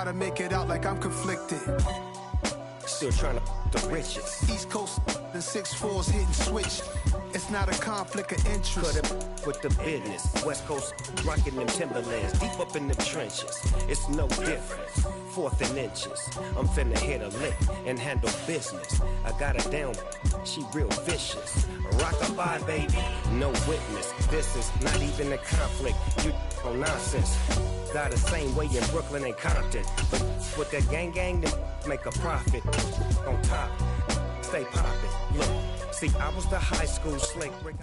try to make it out like I'm conflicted. Still trying to the riches. East Coast and 6'4s hitting switch. It's not a conflict of interest. Cut up with the business. West Coast rocking them Timberlands, deep up in the trenches. It's no difference. 4th and inches. I'm finna hit a lick and handle business. I got her down, she real vicious. Rock-a-bye, baby, no witness. This is not even a conflict. You on nonsense. Got the same way in Brooklyn and Compton. But with that gang, then make a profit. On top, stay poppin'. Look, see, I was the high school slick Rick.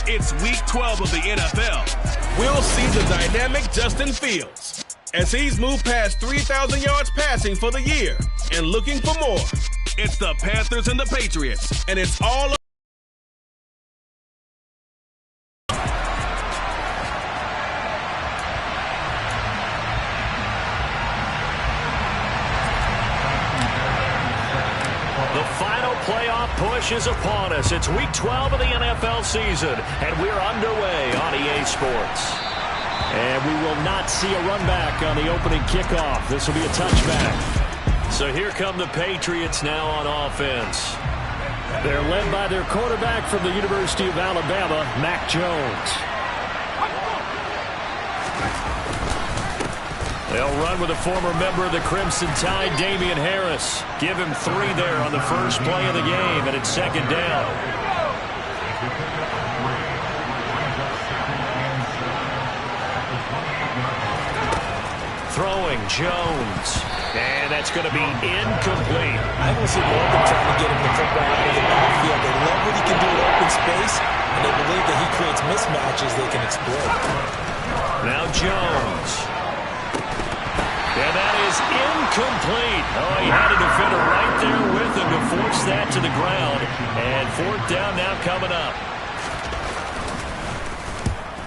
It's week 12 of the NFL. We'll see the dynamic Justin Fields as he's moved past 3,000 yards passing for the year and looking for more. It's the Panthers and the Patriots, and it's all push is upon us. It's week 12 of the NFL season, and we're underway on EA Sports. And we will not see a run back on the opening kickoff. This will be a touchback. So here come the Patriots now on offense. They're led by their quarterback from the University of Alabama, Mac Jones. They'll run with a former member of the Crimson Tide, Damian Harris. Give him 3 there on the first play of the game, and it's 2nd down. Throwing Jones. And that's going to be incomplete. I don't see more of them trying to get him the football out of the backfield. They love what he can do in open space, and they believe that he creates mismatches they can exploit. Now Jones. And that is incomplete. Oh, he had a defender right there with him to force that to the ground. And 4th down now coming up.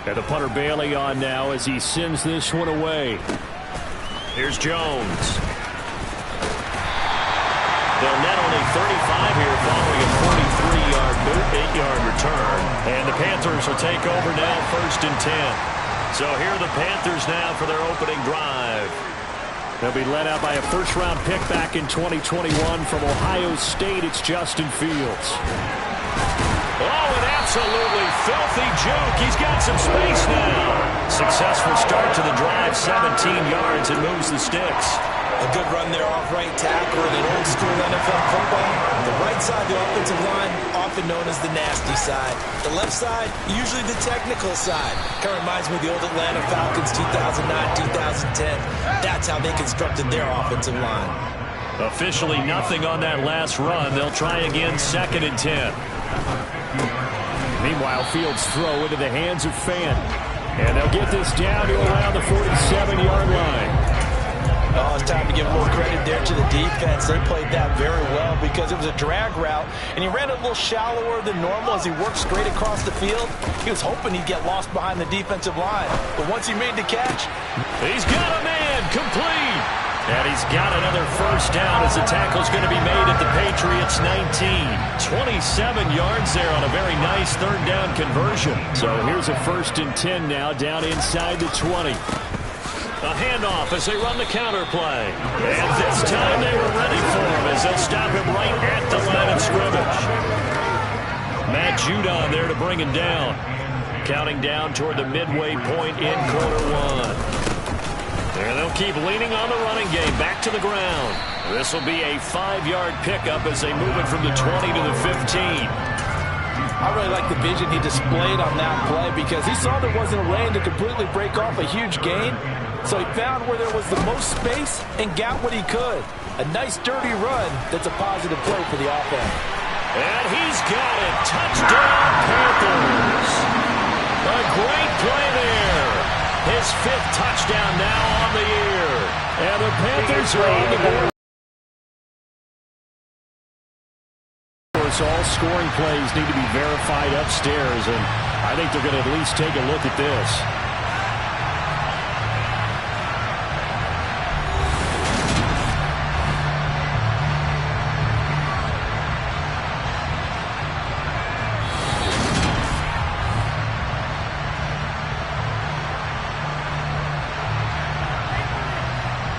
And the punter Bailey on now as he sends this one away. Here's Jones. They'll net only 35 here following a 43-yard 8-yard return. And the Panthers will take over now 1st and 10. So here are the Panthers now for their opening drive. They'll be led out by a first-round pick back in 2021 from Ohio State. It's Justin Fields. Oh, an absolutely filthy juke. He's got some space now. Successful start to the drive, 17 yards, and moves the sticks. A good run there off right tackle in an old-school NFL football. The right side of the offensive line, often known as the nasty side. The left side, usually the technical side. Kind of reminds me of the old Atlanta Falcons 2009-2010. That's how they constructed their offensive line. Officially nothing on that last run. They'll try again 2nd and 10. Meanwhile, Fields throw into the hands of Fant. And they'll get this down to around the 47-yard line. Oh, it's time to give a little credit there to the defense. They played that very well because it was a drag route, and he ran it a little shallower than normal as he worked straight across the field. He was hoping he'd get lost behind the defensive line, but once he made the catch, he's got a man complete. And he's got another first down as the tackle's going to be made at the Patriots 19. 27 yards there on a very nice 3rd down conversion. So here's a 1st and 10 now down inside the 20. A handoff as they run the counter play. And this time they were ready for him as they'll stop him right at the line of scrimmage. Matt Judon there to bring him down. Counting down toward the midway point in quarter 1. And they'll keep leaning on the running game back to the ground. This will be a 5-yard pickup as they move it from the 20 to the 15. I really like the vision he displayed on that play because he saw there wasn't a lane to completely break off a huge gain. So he found where there was the most space and got what he could. A nice, dirty run that's a positive play for the offense. And he's got it. Touchdown, Panthers. A great play there. His 5th touchdown now on the year. And the Panthers are on the board. All scoring plays need to be verified upstairs, and I think they're going to at least take a look at this.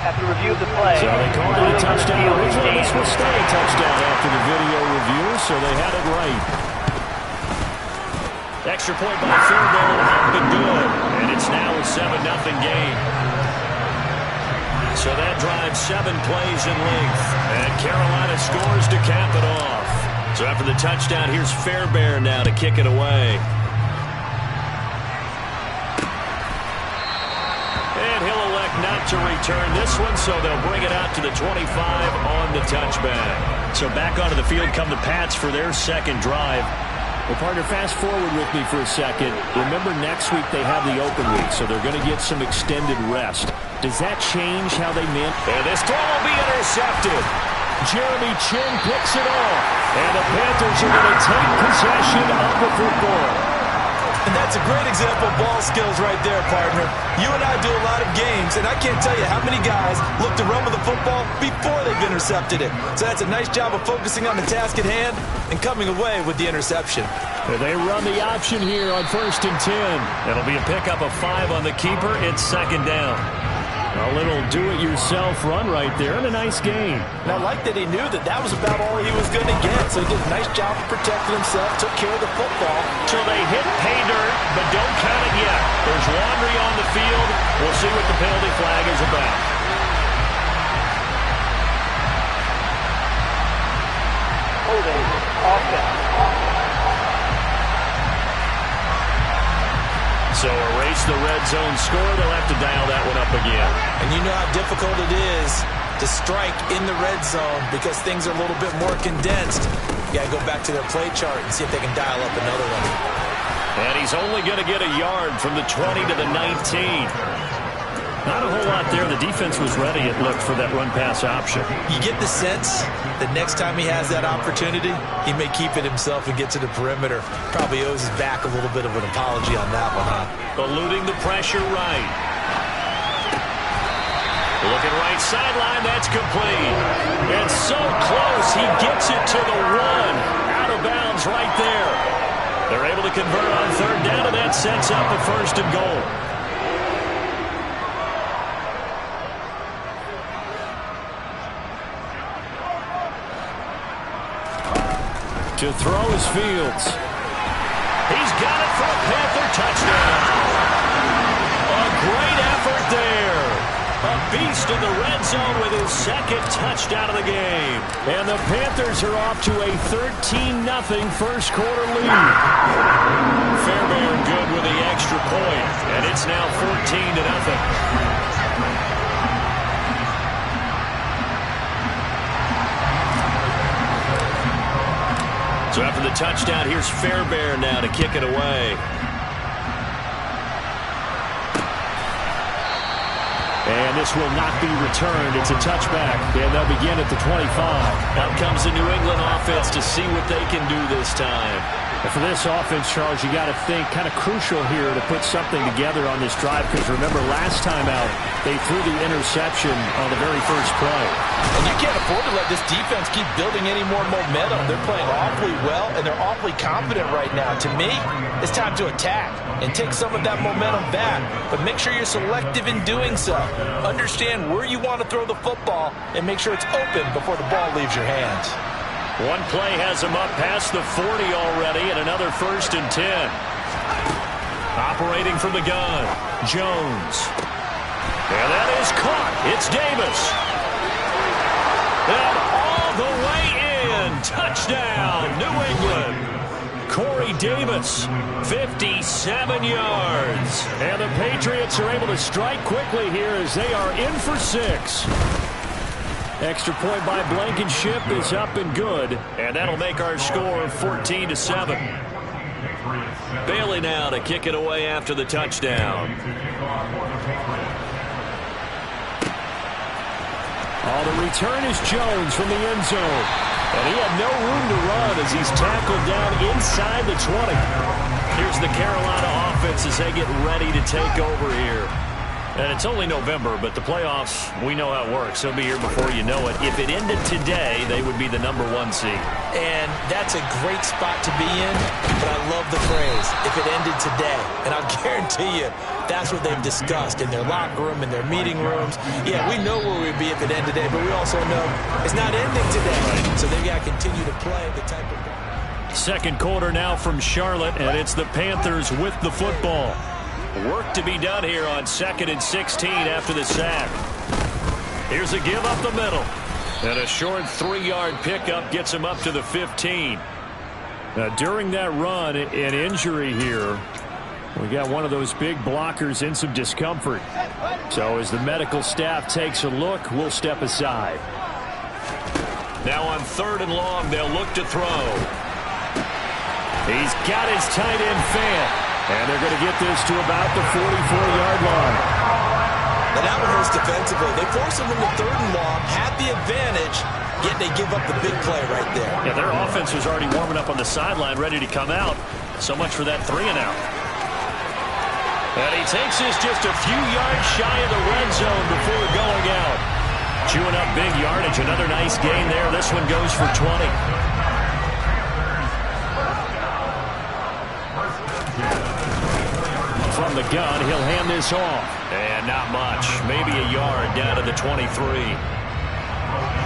After review of the play, so they called it a touchdown originally. This will stay a touchdown after the video review, so they had it right. Extra point by Fairbairn, up and good. And it's now a 7-0 game. So that drives 7 plays in length. And Carolina scores to cap it off. So after the touchdown, here's Fairbairn now to kick it away. And he'll elect not to return this one, so they'll bring it out to the 25 on the touchback. So back onto the field come the Pats for their second drive. Well, partner, fast forward with me for a second. Remember, next week they have the open week, so they're going to get some extended rest. Does that change how they manage? And this throw will be intercepted. Jeremy Chin picks it off. And the Panthers are going to take possession of the football. And that's a great example of ball skills right there, partner. You and I do a lot of games, and I can't tell you how many guys look to run with the football before they've intercepted it. So that's a nice job of focusing on the task at hand and coming away with the interception. And they run the option here on 1st and 10. It'll be a pickup of 5 on the keeper. It's 2nd down. A little do-it-yourself run right there and a nice gain. And I like that he knew that that was about all he was going to get. So he did a nice job of protecting himself, took care of the football. So they hit pay dirt, but don't count it yet. There's laundry on the field. We'll see what the penalty flag is about. Holding offense. So erase the red zone score. They'll have to dial that one up again. And you know how difficult it is to strike in the red zone because things are a little bit more condensed. You got to go back to their play chart and see if they can dial up another one. And he's only going to get a yard from the 20 to the 19. Not a whole lot there. The defense was ready, it looked, for that run-pass option. You get the sense that next time he has that opportunity, he may keep it himself and get to the perimeter. Probably owes his back a little bit of an apology on that one, huh? Eluding the pressure right. Looking right sideline, that's complete. And so close, he gets it to the 1. Out of bounds right there. They're able to convert on 3rd down, and that sets up a 1st and goal. To throw is Fields. He's got it for a Panther touchdown. A great effort there. A beast in the red zone with his 2nd touchdown of the game. And the Panthers are off to a 13-0 first quarter lead. Fairbairn good with the extra point. And it's now 14-0. So after the touchdown, here's Fairbairn now to kick it away. And this will not be returned. It's a touchback. And they'll begin at the 25. Out comes the New England offense to see what they can do this time. And for this offense, Charles, you got to think kind of crucial here to put something together on this drive, because remember last time out, they threw the interception on the very first play. And you can't afford to let this defense keep building any more momentum. They're playing awfully well, and they're awfully confident right now. To me, it's time to attack and take some of that momentum back. But make sure you're selective in doing so. Understand where you want to throw the football and make sure it's open before the ball leaves your hands. One play has him up past the 40 already, and another 1st and 10. Operating from the gun, Jones. And that is caught. It's Davis. And all the way in. Touchdown, New England. Corey Davis, 57 yards. And the Patriots are able to strike quickly here as they are in for 6. Extra point by Blankenship is up and good. And that'll make our score 14-7. Bailey now to kick it away after the touchdown. The return is Jones from the end zone. And he had no room to run as he's tackled down inside the 20. Here's the Carolina offense as they get ready to take over here. And it's only November, but the playoffs, we know how it works. They'll be here before you know it. If it ended today, they would be the #1 seed. And that's a great spot to be in, but I love the phrase, if it ended today. And I'll guarantee you, that's what they've discussed in their locker room, in their meeting rooms. Yeah, we know where we'd be if it ended today, but we also know it's not ending today. Right. So they've got to continue to play the type of... Second quarter now from Charlotte, and it's the Panthers with the football. Work to be done here on 2nd and 16 after the sack. Here's a give up the middle. And a short 3-yard pickup gets him up to the 15. Now, during that run, an injury here. We got one of those big blockers in some discomfort. So as the medical staff takes a look, we'll step aside. Now on 3rd and long, they'll look to throw. He's got his tight end fan. And they're going to get this to about the 44-yard line. Now that one hurts defensively. They force him into 3rd and long, had the advantage, yet they give up the big play right there. Yeah, their offense was already warming up on the sideline, ready to come out. So much for that 3-and-out. And he takes this just a few yards shy of the red zone before going out. Chewing up big yardage. Another nice gain there. This one goes for 20. From the gun, he'll hand this off. And not much. Maybe a yard down to the 23.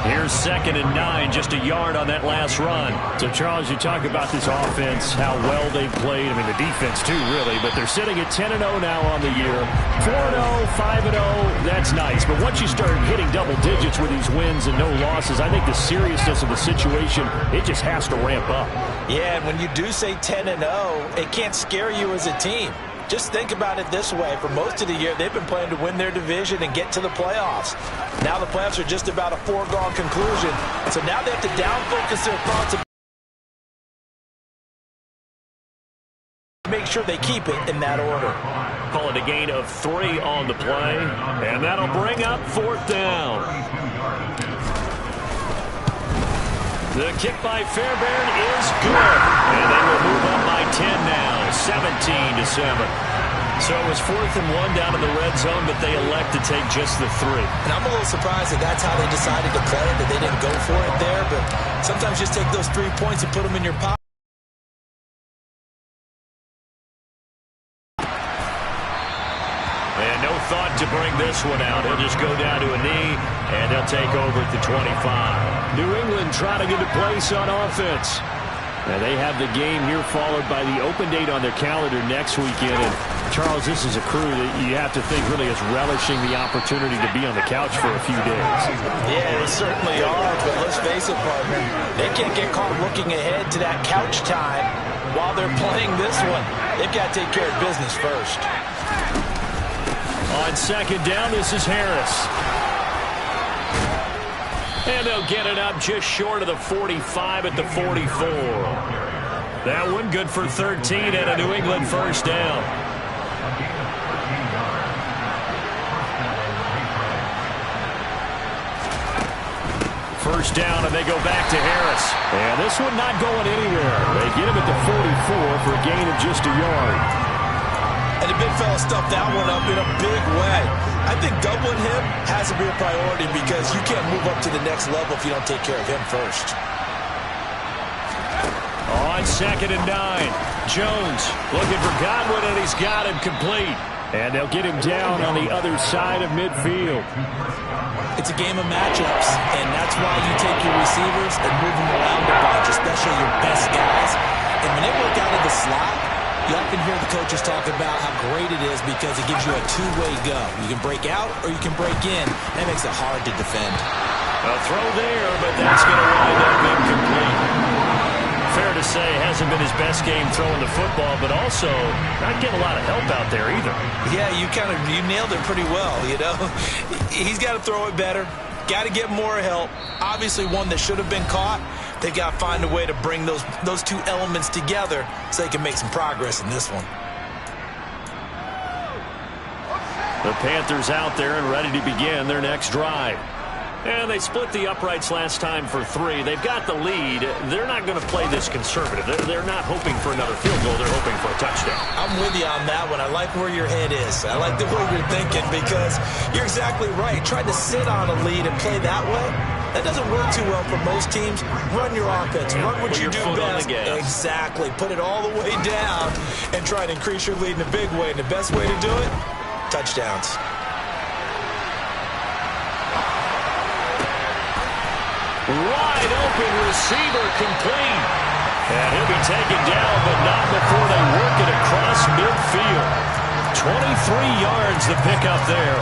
Here's 2nd and 9, just a yard on that last run. So, Charles, you talk about this offense, how well they've played. I mean, the defense, too, really. But they're sitting at 10-0 now on the year. 4-0, 5-0, that's nice. But once you start hitting double digits with these wins and no losses, I think the seriousness of the situation, it just has to ramp up. Yeah, and when you do say 10-0, it can't scare you as a team. Just think about it this way. For most of the year, they've been playing to win their division and get to the playoffs. Now the playoffs are just about a foregone conclusion. So now they have to down-focus their thoughts and make sure they keep it in that order. Call it a gain of 3 on the play, and that'll bring up 4th down. The kick by Fairbairn is good. And they will move up by 10 now, 17-7. So it was 4th and 1 down in the red zone, but they elect to take just the 3. And I'm a little surprised that that's how they decided to play it, that they didn't go for it there. But sometimes just take those 3 points and put them in your pocket. And no thought to bring this one out. He'll just go down to a knee, and they'll take over at the 25. New England trying to get a place on offense. Now they have the game here followed by the open date on their calendar next weekend. And Charles, this is a crew that you have to think really is relishing the opportunity to be on the couch for a few days. Yeah, they certainly are, but let's face it, partner. They can't get caught looking ahead to that couch time while they're playing this one. They've got to take care of business first. On 2nd down, this is Harris. And they'll get it up just short of the 45 at the 44. That one good for 13 and a New England 1st down. First down, and they go back to Harris. And this one not going anywhere. They get him at the 44 for a gain of just a yard. And the big fella stuffed that one up in a big way. I think doubling him has to be a priority because you can't move up to the next level if you don't take care of him first. On 2nd and 9, Jones looking for Godwin, and he's got him complete. And they'll get him down on the other side of midfield. It's a game of matchups, and that's why you take your receivers and move them around a bunch, especially your best guys. And when they work out of the slot, you often hear the coaches talk about how great it is because it gives you a two-way go. You can break out or you can break in. That makes it hard to defend. A throw there, but that's going to wind up incomplete. Fair to say, hasn't been his best game throwing the football, but also not getting a lot of help out there either. Yeah, you nailed it pretty well, you know. He's got to throw it better. Got to get more help. Obviously one that should have been caught. They've got to find a way to bring those two elements together so they can make some progress in this one. The Panthers out there and ready to begin their next drive. And they split the uprights last time for 3. They've got the lead. They're not going to play this conservative. They're not hoping for another field goal. They're hoping for a touchdown. I'm with you on that one. I like where your head is. I like the way you're thinking because you're exactly right. Trying to sit on a lead and play that way, that doesn't work too well for most teams. Run your offense. Run what you do best. Exactly. Put it all the way down and try to increase your lead in a big way. And the best way to do it, touchdowns. Wide open receiver complete. And he'll be taken down, but not before they work it across midfield. 23 yards to pick up there.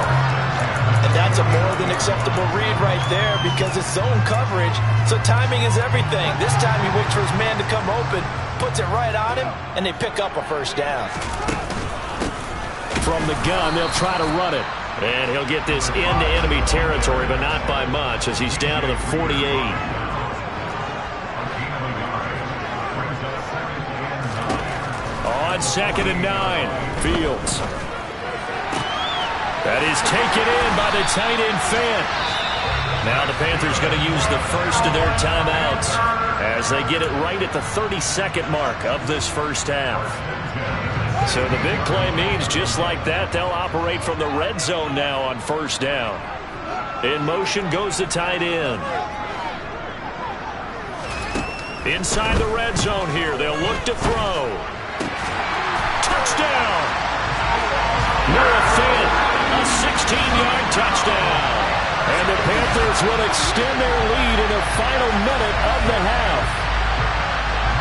And that's a more than acceptable read right there because it's zone coverage, so timing is everything. This time he waits for his man to come open, puts it right on him, and they pick up a first down. From the gun, they'll try to run it. And he'll get this into enemy territory, but not by much as he's down to the 48. On 2nd and 9, Fields. That is taken in by the tight end Fant. Now the Panthers going to use the first of their timeouts as they get it right at the 32nd mark of this first half. So the big play means just like that, they'll operate from the red zone now on first down. In motion goes the tight end. Inside the red zone here, they'll look to throw. Touchdown! Noah Fant, a 16-yard touchdown. And the Panthers will extend their lead in the final minute of the half.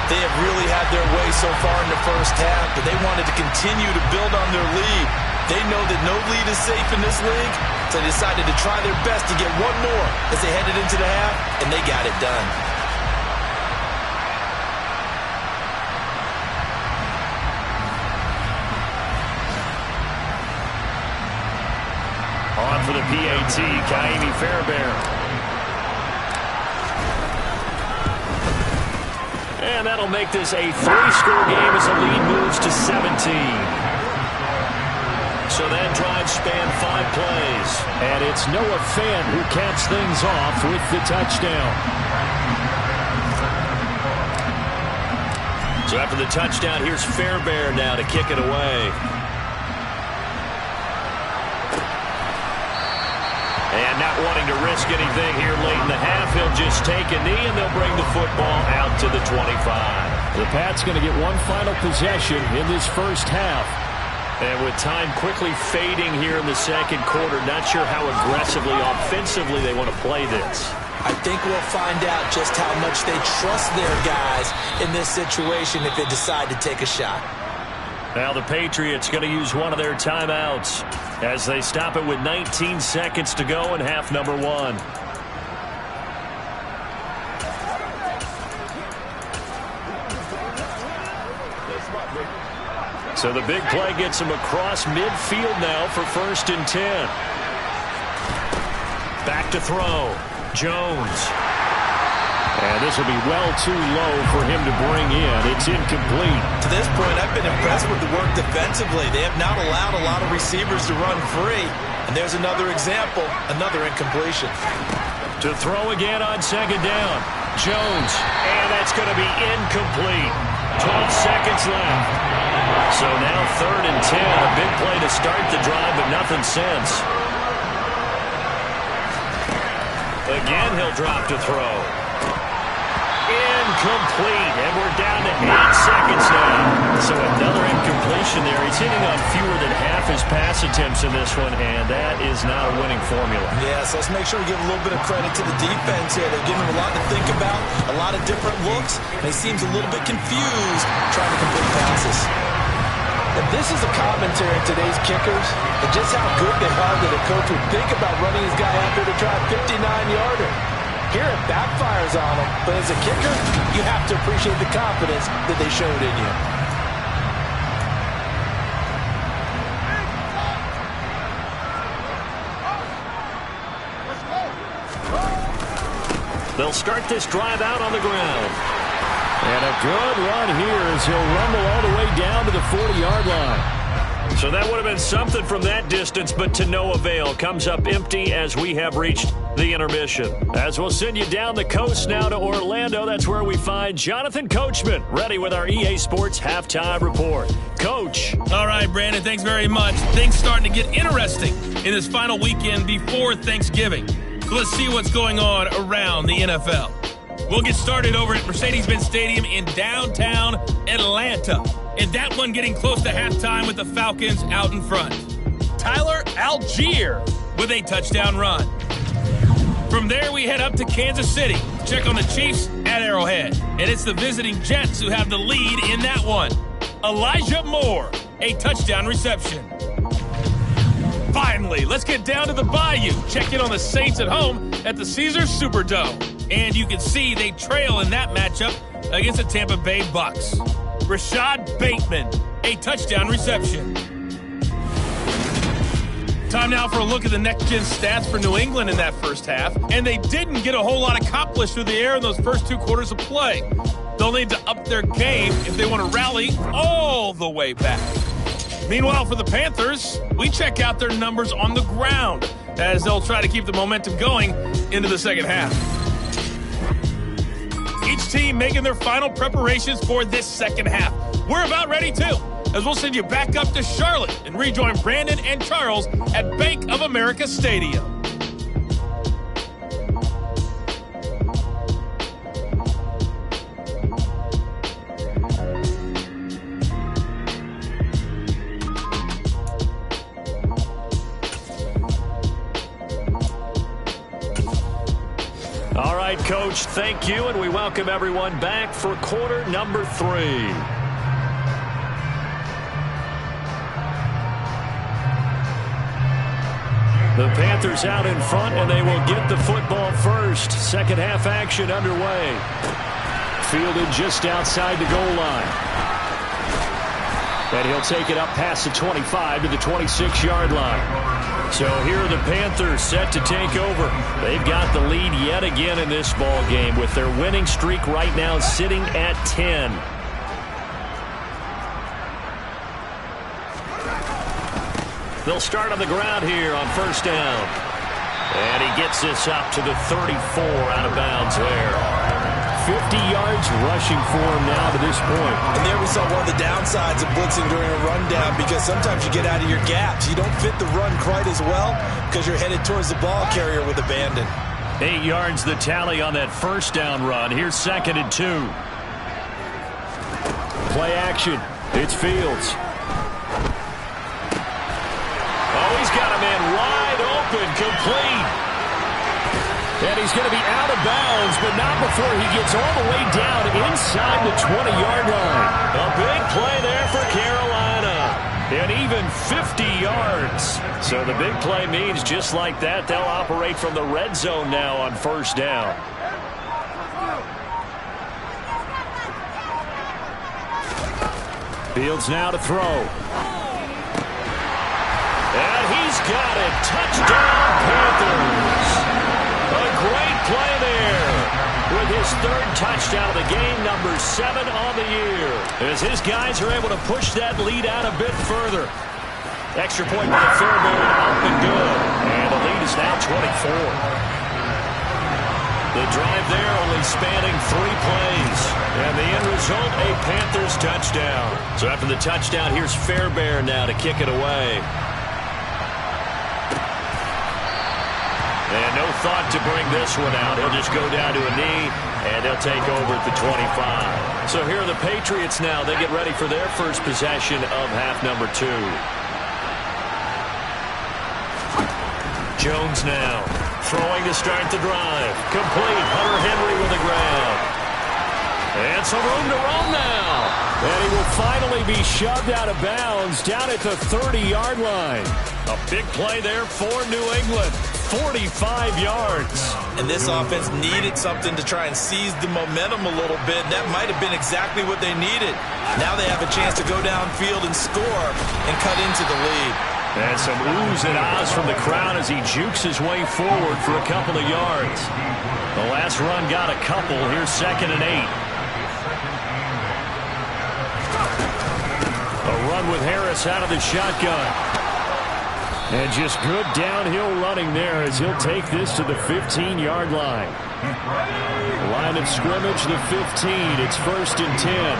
They have really had their way so far in the first half, but they wanted to continue to build on their lead. They know that no lead is safe in this league, so they decided to try their best to get one more as they headed into the half, and they got it done. On for the PAT, Kaimi Fairbairn. And that'll make this a 3-score game as the lead moves to 17. So that drive spanned 5 plays. And it's Noah Fant who caps things off with the touchdown. So after the touchdown, here's Fairbairn now to kick it away. And not wanting to risk anything here late in the half, he'll just take a knee and they'll bring the football out to the 25. The Pats going to get one final possession in this first half. And with time quickly fading here in the second quarter, not sure how aggressively, offensively they want to play this. I think we'll find out just how much they trust their guys in this situation if they decide to take a shot. Now the Patriots going to use one of their timeouts as they stop it with 19 seconds to go in half number 1. So the big play gets him across midfield now for 1st and 10. Back to throw. Jones. And this will be well too low for him to bring in. It's incomplete. To this point, I've been impressed with the work defensively. They have not allowed a lot of receivers to run free. And there's another example, another incompletion. To throw again on 2nd down. Jones. And that's going to be incomplete. 12 seconds left. So now 3rd and 10. A big play to start the drive, but nothing since. Again, he'll drop to throw. Incomplete, and we're down to 8 seconds now. So another incompletion there. He's hitting on fewer than half his pass attempts in this one, and that is not a winning formula. Yeah, so let's make sure we give a little bit of credit to the defense here. They're giving him a lot to think about, a lot of different looks, and he seems a little bit confused trying to complete passes. And this is a commentary on today's kickers and just how good they are that a coach would think about running his guy out there to try a 59-yarder. Here it backfires on him, but as a kicker, you have to appreciate the confidence that they showed in you. They'll start this drive out on the ground. And a good run here as he'll rumble all the way down to the 40-yard line. So that would have been something from that distance, but to no avail. Comes up empty as we have reached the intermission. As we'll send you down the coast now to Orlando, that's where we find Jonathan Coachman, ready with our EA Sports Halftime Report. Coach. All right, Brandon, thanks very much. Things starting to get interesting in this final weekend before Thanksgiving. So let's see what's going on around the NFL. We'll get started over at Mercedes-Benz Stadium in downtown Atlanta. And that one getting close to halftime with the Falcons out in front. Tyler Algier with a touchdown run. From there, we head up to Kansas City to check on the Chiefs at Arrowhead. And it's the visiting Jets who have the lead in that one. Elijah Moore, a touchdown reception. Finally, let's get down to the Bayou. Check in on the Saints at home at the Caesars Superdome. And you can see they trail in that matchup against the Tampa Bay Bucks. Rashad Bateman, a touchdown reception. Time now for a look at the next-gen stats for New England in that first half. And they didn't get a whole lot accomplished through the air in those first 2 quarters of play. They'll need to up their game if they want to rally all the way back. Meanwhile, for the Panthers, we check out their numbers on the ground as they'll try to keep the momentum going into the second half. Each team making their final preparations for this second half. We're about ready, too, as we'll send you back up to Charlotte and rejoin Brandon and Charles at Bank of America Stadium. All right, Coach, thank you, and we welcome everyone back for quarter number 3. The Panthers out in front, and they will get the football first. Second half action underway. Fielded just outside the goal line. And he'll take it up past the 25 to the 26-yard line. So here are the Panthers set to take over. They've got the lead yet again in this ball game with their winning streak right now sitting at 10. They'll start on the ground here on first down. And he gets this up to the 34 out of bounds there. 50 yards rushing for him now to this point. And there we saw one of the downsides of blitzing during a rundown, because sometimes you get out of your gaps. You don't fit the run quite as well because you're headed towards the ball carrier with abandon. 8 yards the tally on that first down run. Here's 2nd and 2. Play action. It's Fields. Oh, he's got a man wide open, complete. And he's going to be out of bounds, but not before he gets all the way down inside the 20-yard line. A big play there for Carolina. And even 50 yards. So the big play means just like that, they'll operate from the red zone now on first down. Fields now to throw. And he's got it. Touchdown, Panthers. A great play there with his 3rd touchdown of the game, number 7 on the year, as his guys are able to push that lead out a bit further. Extra point by Fairbairn, up and good. And the lead is now 24. The drive there only spanning 3 plays. And the end result, a Panthers touchdown. So after the touchdown, here's Fairbairn now to kick it away. And no thought to bring this one out. He'll just go down to a knee, and they'll take over at the 25. So here are the Patriots now. They get ready for their first possession of half number 2. Jones now throwing to start the drive. Complete. Hunter Henry with the ground. And some room to run now. And he will finally be shoved out of bounds down at the 30-yard line. A big play there for New England. 45 yards. And this offense needed something to try and seize the momentum a little bit. That might have been exactly what they needed. Now they have a chance to go downfield and score and cut into the lead. And some oohs and ahs from the crowd as he jukes his way forward for a couple of yards. The last run got a couple. Here's 2nd and 8. A run going with Harris out of the shotgun. And just good downhill running there as he'll take this to the 15-yard line. Line of scrimmage, the 15. It's 1st and 10.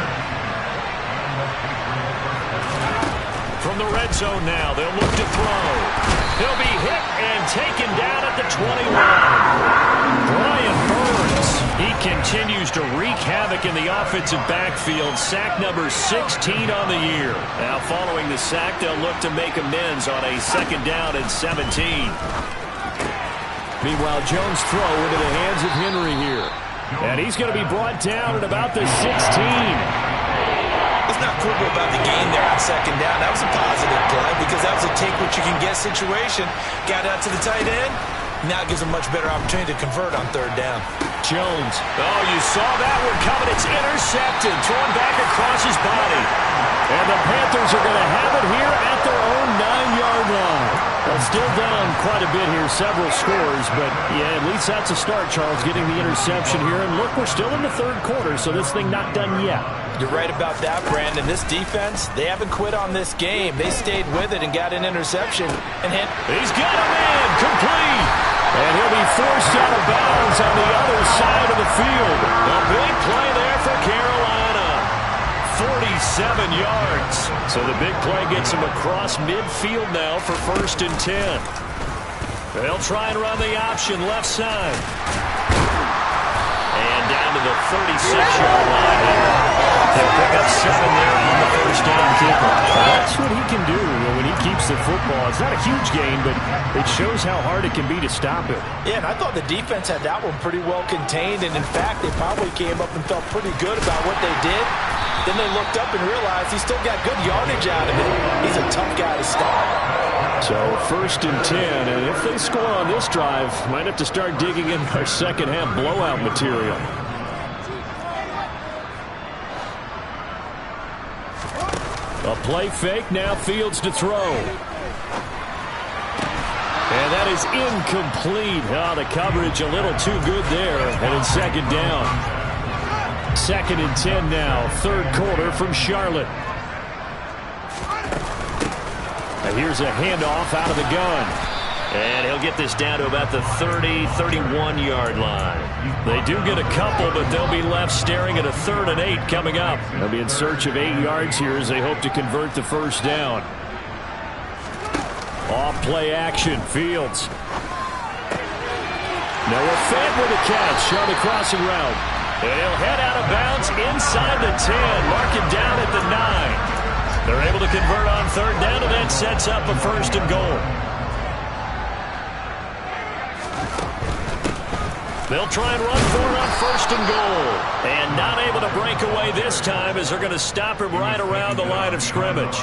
From the red zone now, they'll look to throw. He'll be hit and taken down at the 21. Brian Burns, he continues to wreak havoc in the offensive backfield. Sack number 16 on the year. Now following the sack, they'll look to make amends on a 2nd down and 17. Meanwhile, Jones' throw into the hands of Henry here. And he's going to be brought down at about the 16. Let's not quibble about the game there on 2nd down. That was a positive play because that was a take-what-you-can-get situation. Got out to the tight end. Now it gives him a much better opportunity to convert on 3rd down. Jones. Oh, you saw that one coming. It's intercepted. Thrown back across his body. And the Panthers are going to have it here at their own 9-yard line. Well, still down quite a bit here, several scores. But, yeah, at least that's a start, Charles, getting the interception here. And, look, we're still in the 3rd quarter, so this thing not done yet. You're right about that, Brandon. This defense, they haven't quit on this game. They stayed with it and got an interception. And he's got a man complete. And he'll be forced out of bounds on the other side of the field. A big play there for Carolina. 47 yards. So the big play gets him across midfield now for 1st and 10. They'll try and run the option left side. And down to the 36-yard line here. They'll pick up 7 there on the 1st down kicker. That's what he can do when he keeps the football. It's not a huge gain, but it shows how hard it can be to stop it. Yeah, and I thought the defense had that one pretty well contained. And, in fact, they probably came up and felt pretty good about what they did. Then they looked up and realized he still got good yardage out of it. He's a tough guy to stop. So 1st and 10, and if they score on this drive, might have to start digging in our second-half blowout material. A play fake, now Fields to throw. And that is incomplete. Oh, the coverage a little too good there, and it's 2nd down. 2nd and 10 now, 3rd quarter from Charlotte. And here's a handoff out of the gun. And he'll get this down to about the 30, 31-yard line. They do get a couple, but they'll be left staring at a 3rd and 8 coming up. They'll be in search of 8 yards here as they hope to convert the 1st down. Off play action, Fields. Noah Fant with a catch on the crossing route. And he'll head out of bounds inside the 10. Mark him down at the 9. They're able to convert on 3rd down, and that sets up a 1st and goal. They'll try and run for it on 1st and goal. And not able to break away this time as they're going to stop him right around the line of scrimmage.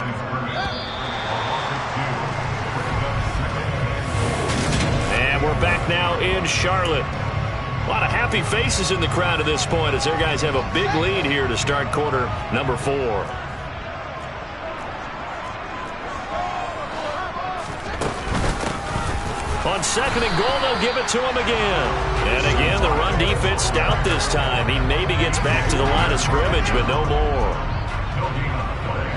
And we're back now in Charlotte. A lot of happy faces in the crowd at this point as their guys have a big lead here to start quarter number 4. On 2nd and goal, they'll give it to him again. And again, the run defense stout this time. He maybe gets back to the line of scrimmage, but no more.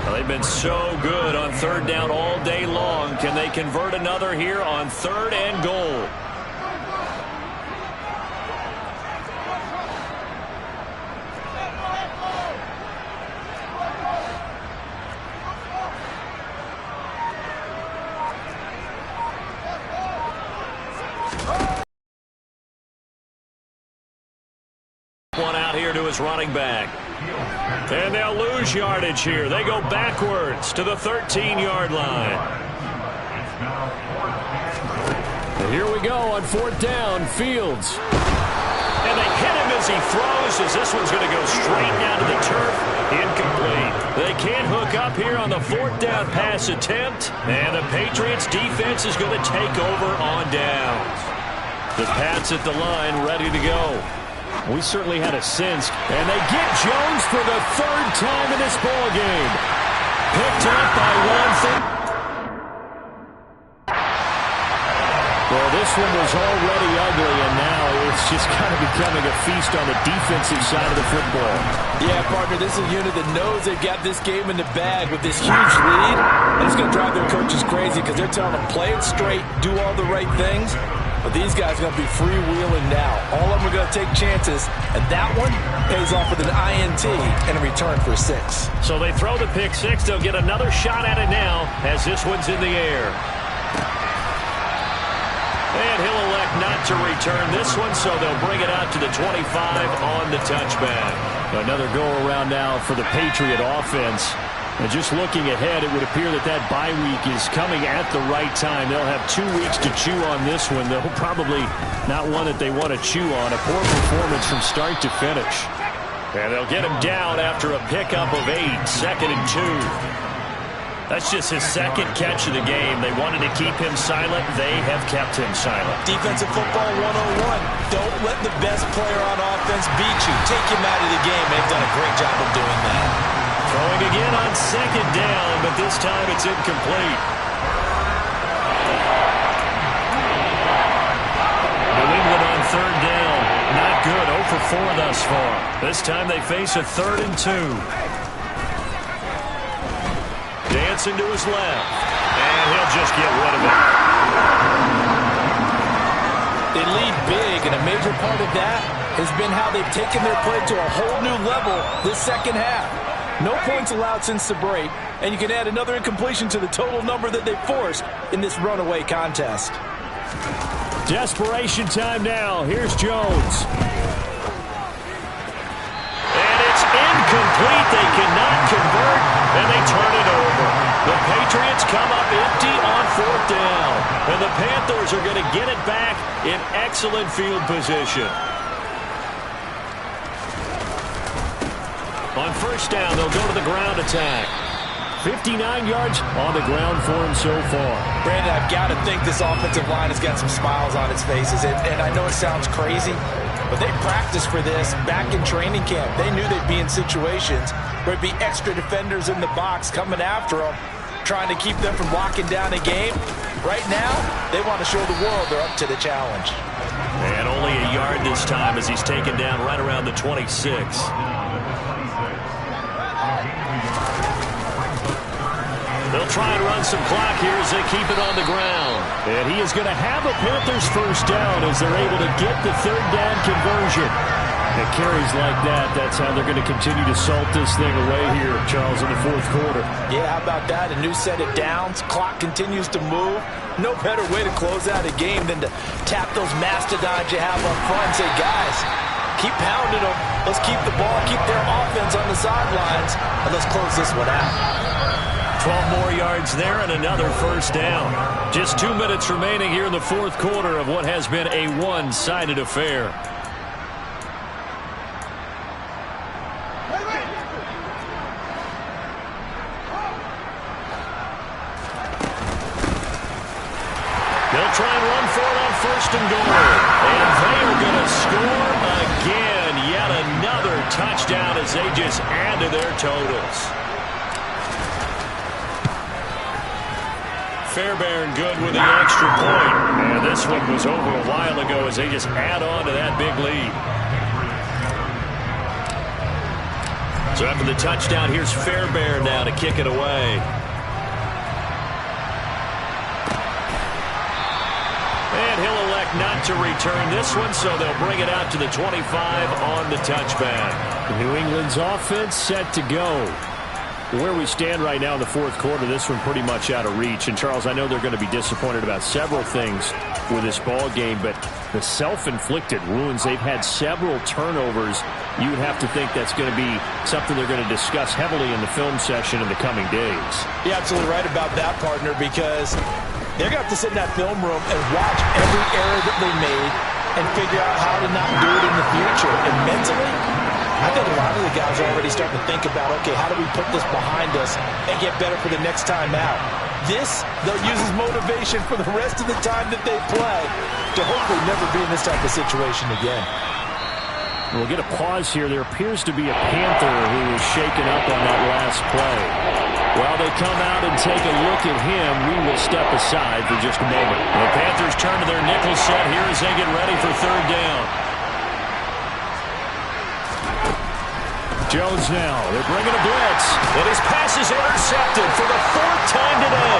Well, they've been so good on 3rd down all day long. Can they convert another here on 3rd and goal? One out here to his running back. And they'll lose yardage here. They go backwards to the 13-yard line. And here we go on 4th down, Fields. And they hit him as he throws, as this one's going to go straight down to the turf. Incomplete. They can't hook up here on the 4th down pass attempt. And the Patriots defense is going to take over on downs. The Pats at the line ready to go. We certainly had a sense. And they get Jones for the 3rd time in this ball game. Picked up by 1. Well, this one was already ugly, and now if it's just kind of becoming a feast on the defensive side of the football. Yeah, partner, this is a unit that knows they've got this game in the bag with this huge lead. And it's going to drive their coaches crazy because they're telling them, play it straight, do all the right things. But these guys are going to be freewheeling now. All of them are going to take chances, and that one pays off with an INT and a return for 6. So they throw the pick 6. They'll get another shot at it now as this one's in the air. And he'll elect not to return this one, so they'll bring it out to the 25 on the touchback. Another go-around now for the Patriot offense. And just looking ahead, it would appear that that bye week is coming at the right time. They'll have 2 weeks to chew on this one. They'll probably not one that they want to chew on. A poor performance from start to finish. And they'll get him down after a pickup of 8, 2nd and 2. That's just his second catch of the game. They wanted to keep him silent. They have kept him silent. Defensive football 101. Don't let the best player on offense beat you. Take him out of the game. They've done a great job of doing that. Throwing again on 2nd down, but this time it's incomplete. New England on 3rd down. Not good. 0 for 4 thus far. This time they face a 3rd and 2. Dancing to his left. And he'll just get rid of it. They lead big, and a major part of that has been how they've taken their play to a whole new level this second half. No points allowed since the break, and you can add another incompletion to the total number that they forced in this runaway contest. Desperation time now. Here's Jones. And it's incomplete. They cannot convert, and they turn it over. The Patriots come up empty on 4th down, and the Panthers are going to get it back in excellent field position. On 1st down, they'll go to the ground attack. 59 yards on the ground for him so far. Brandon, I've got to think this offensive line has got some smiles on its faces. And I know it sounds crazy, but they practiced for this back in training camp. They knew they'd be in situations where it'd be extra defenders in the box coming after them, trying to keep them from locking down a game. Right now, they want to show the world they're up to the challenge. And only a yard this time as he's taken down right around the 26. They'll try and run some clock here as they keep it on the ground. And he is going to have a Panthers 1st down as they're able to get the 3rd down conversion. And carries like that, that's how they're going to continue to salt this thing away here, Charles, in the 4th quarter. Yeah, how about that? A new set of downs. Clock continues to move. No better way to close out a game than to tap those mastodons you have up front and say, guys, keep pounding them. Let's keep the ball, keep their offense on the sidelines, and let's close this one out. 12 more yards there and another 1st down. Just 2 minutes remaining here in the 4th quarter of what has been a one-sided affair. They'll try and run for it on 1st and goal. And they are going to score again. Yet another touchdown as they just add to their totals. Fairbairn good with the extra point. And this one was over a while ago as they just add on to that big lead. So after the touchdown, here's Fairbairn now to kick it away. And he'll elect not to return this one, so they'll bring it out to the 25 on the touchback. New England's offense set to go. Where we stand right now in the 4th quarter, this one pretty much out of reach. And, Charles, I know they're going to be disappointed about several things with this ball game, but the self-inflicted wounds, they've had several turnovers. You would have to think that's going to be something they're going to discuss heavily in the film session in the coming days. You're absolutely right about that, partner, because they're going to have to sit in that film room and watch every error that they made and figure out how to not do it in the future. And mentally, I think a lot of the guys are already starting to think about, okay, how do we put this behind us and get better for the next time out? This, they'll use as motivation for the rest of the time that they play to hopefully never be in this type of situation again. We'll get a pause here. There appears to be a Panther who was shaken up on that last play. While they come out and take a look at him, we will step aside for just a moment. The Panthers turn to their nickel set here as they get ready for third down. Jones now. They're bringing a blitz. And his pass is intercepted for the fourth time today.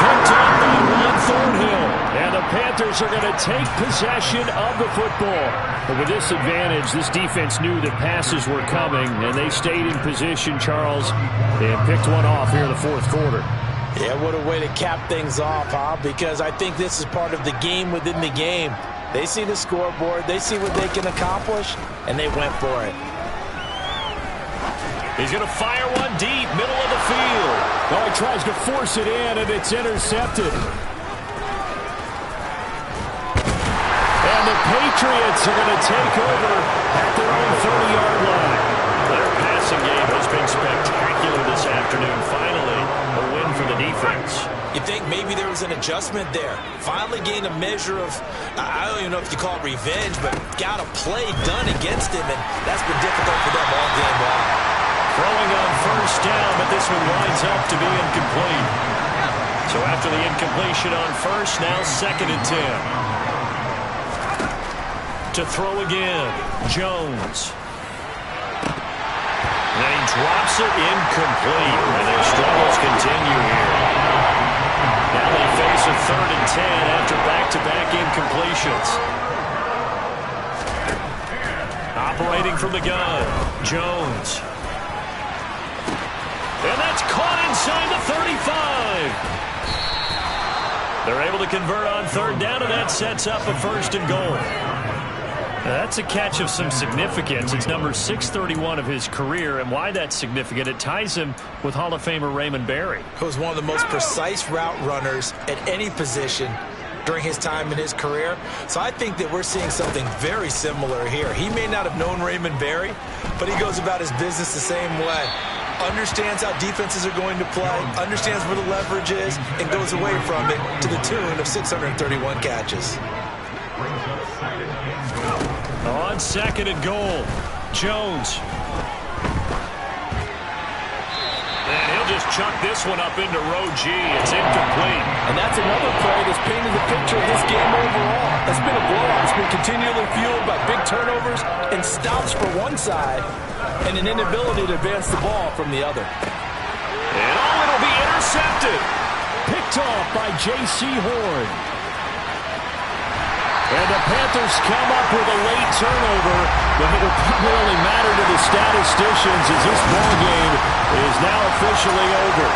Picked up by Ron Thornhill. And the Panthers are going to take possession of the football. But with this advantage, this defense knew that passes were coming, and they stayed in position, Charles, and picked one off here in the fourth quarter. Yeah, what a way to cap things off, huh? Because I think this is part of the game within the game. They see the scoreboard, they see what they can accomplish, and they went for it. He's going to fire one deep, middle of the field. Oh, he tries to force it in, and it's intercepted. And the Patriots are going to take over at their own 30-yard line. Their passing game has been spectacular this afternoon. Finally, a win for the defense. You think maybe there was an adjustment there. Finally gained a measure of, I don't even know if you call it revenge, but got a play done against him, and that's been difficult for them all game long. Throwing on first down, but this one winds up to be incomplete. So after the incompletion on first, now 2nd and 10. To throw again, Jones. And he drops it incomplete, and their struggles continue here. Now they face a 3rd and 10 after back-to-back incompletions. Operating from the gun, Jones. And that's caught inside the 35. They're able to convert on 3rd down, and that sets up a 1st and goal. Now, that's a catch of some significance. It's number 631 of his career, and why that's significant, it ties him with Hall of Famer Raymond Berry. He was one of the most precise route runners at any position during his time in his career. So I think that we're seeing something very similar here. He may not have known Raymond Berry, but he goes about his business the same way. Understands how defenses are going to play, understands where the leverage is, and goes away from it to the tune of 631 catches. On 2nd and goal, Jones. And he'll just chuck this one up into row G. It's incomplete. And that's another play that's painted the picture of this game overall. It's been a blowout. It's been continually fueled by big turnovers and stops for one side and an inability to advance the ball from the other. And it'll be intercepted. Picked off by J.C. Horn. And the Panthers come up with a late turnover, but it will probably only matter to the statisticians as this ball game is now officially over.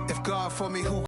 If God for me, who